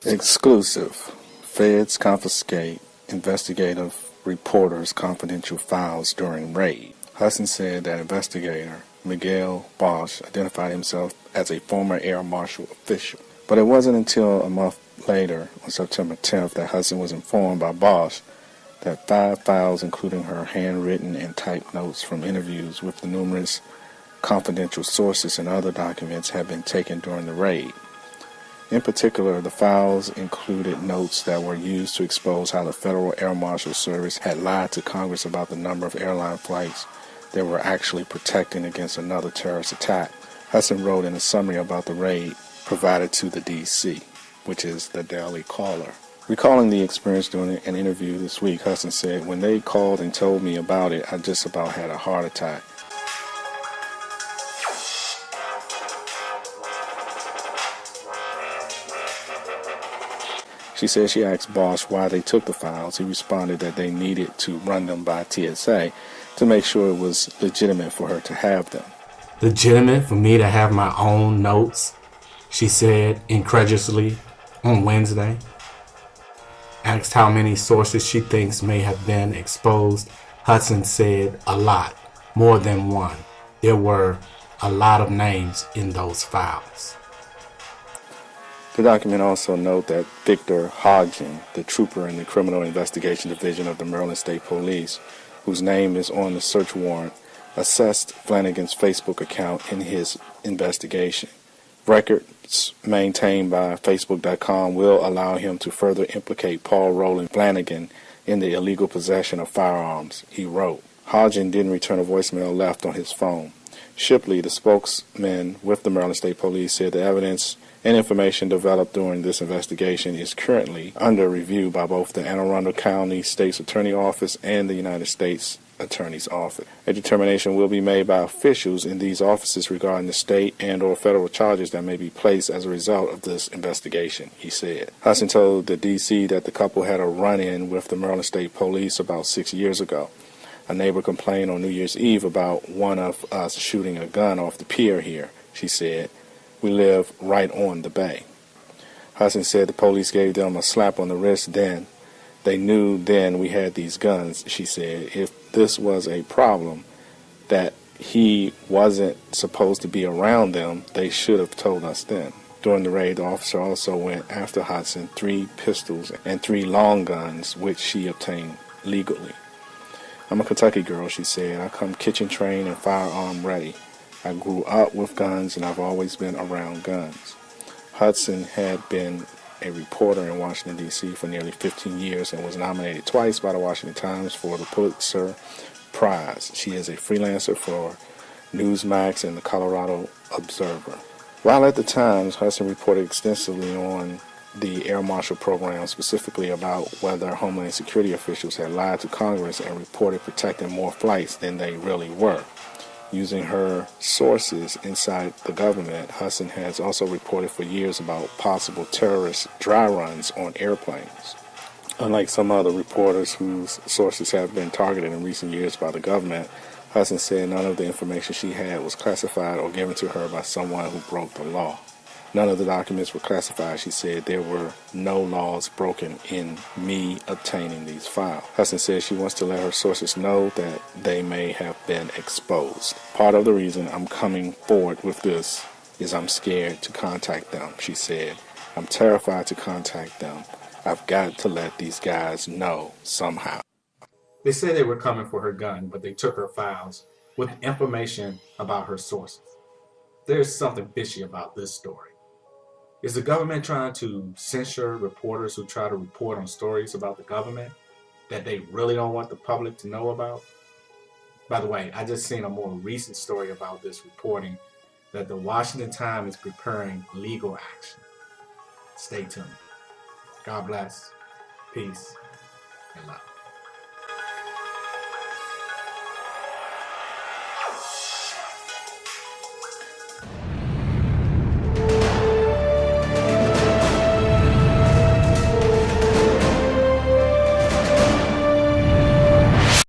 Exclusive. Feds confiscate investigative reporters' confidential files during raid. Hudson said that investigator Miguel Bosch identified himself as a former Air Marshal official. But it wasn't until a month later, on September 10th, that Hudson was informed by Bosch that 5 files, including her handwritten and typed notes from interviews with the numerous confidential sources and other documents, had been taken during the raid. In particular, the files included notes that were used to expose how the Federal Air Marshal Service had lied to Congress about the number of airline flights they were actually protecting against another terrorist attack. Hudson wrote in a summary about the raid provided to the D.C., which is the Daily Caller. Recalling the experience during an interview this week, Hudson said, "When they called and told me about it, I just about had a heart attack. She said she asked Bosch why they took the files. He responded that they needed to run them by TSA to make sure it was legitimate for her to have them. Legitimate for me to have my own notes, she said incredulously on Wednesday. Asked how many sources she thinks may have been exposed, Hudson said a lot, more than one. There were a lot of names in those files. The document also notes that Victor Hodgin, the trooper in the Criminal Investigation Division of the Maryland State Police, whose name is on the search warrant, assessed Flanagan's Facebook account in his investigation. Records maintained by Facebook.com will allow him to further implicate Paul Roland Flanagan in the illegal possession of firearms, he wrote. Hodgin didn't return a voicemail left on his phone. Shipley, the spokesman with the Maryland State Police, said the evidence and information developed during this investigation is currently under review by both the Anne Arundel County State's Attorney Office and the United States Attorney's Office. A determination will be made by officials in these offices regarding the state and or federal charges that may be placed as a result of this investigation, he said. Hudson told the D.C. that the couple had a run-in with the Maryland State Police about 6 years ago. A neighbor complained on New Year's Eve about one of us shooting a gun off the pier here, she said. We live right on the bay. Hudson said the police gave them a slap on the wrist then. They knew then we had these guns, she said. If this was a problem that he wasn't supposed to be around them, they should have told us then. During the raid, the officer also went after Hudson 3 pistols and 3 long guns, which she obtained legally. I'm a Kentucky girl, she said. I come kitchen trained and firearm ready. I grew up with guns and I've always been around guns. Hudson had been a reporter in Washington, D.C. for nearly 15 years and was nominated twice by the Washington Times for the Pulitzer Prize. She is a freelancer for Newsmax and the Colorado Observer. While at the Times, Hudson reported extensively on the Air Marshal program, specifically about whether Homeland Security officials had lied to Congress and reported protecting more flights than they really were. Using her sources inside the government, Hudson has also reported for years about possible terrorist dry runs on airplanes. Unlike some other reporters whose sources have been targeted in recent years by the government, Hudson said none of the information she had was classified or given to her by someone who broke the law. None of the documents were classified, she said. There were no laws broken in me obtaining these files. Hudson said she wants to let her sources know that they may have been exposed. Part of the reason I'm coming forward with this is I'm scared to contact them, she said. I'm terrified to contact them. I've got to let these guys know somehow. They say they were coming for her gun, but they took her files with information about her sources. There's something fishy about this story. Is the government trying to censure reporters who try to report on stories about the government that they really don't want the public to know about? By the way, I just seen a more recent story about this reporting that the Washington Times is preparing legal action. Stay tuned. God bless, peace, and love.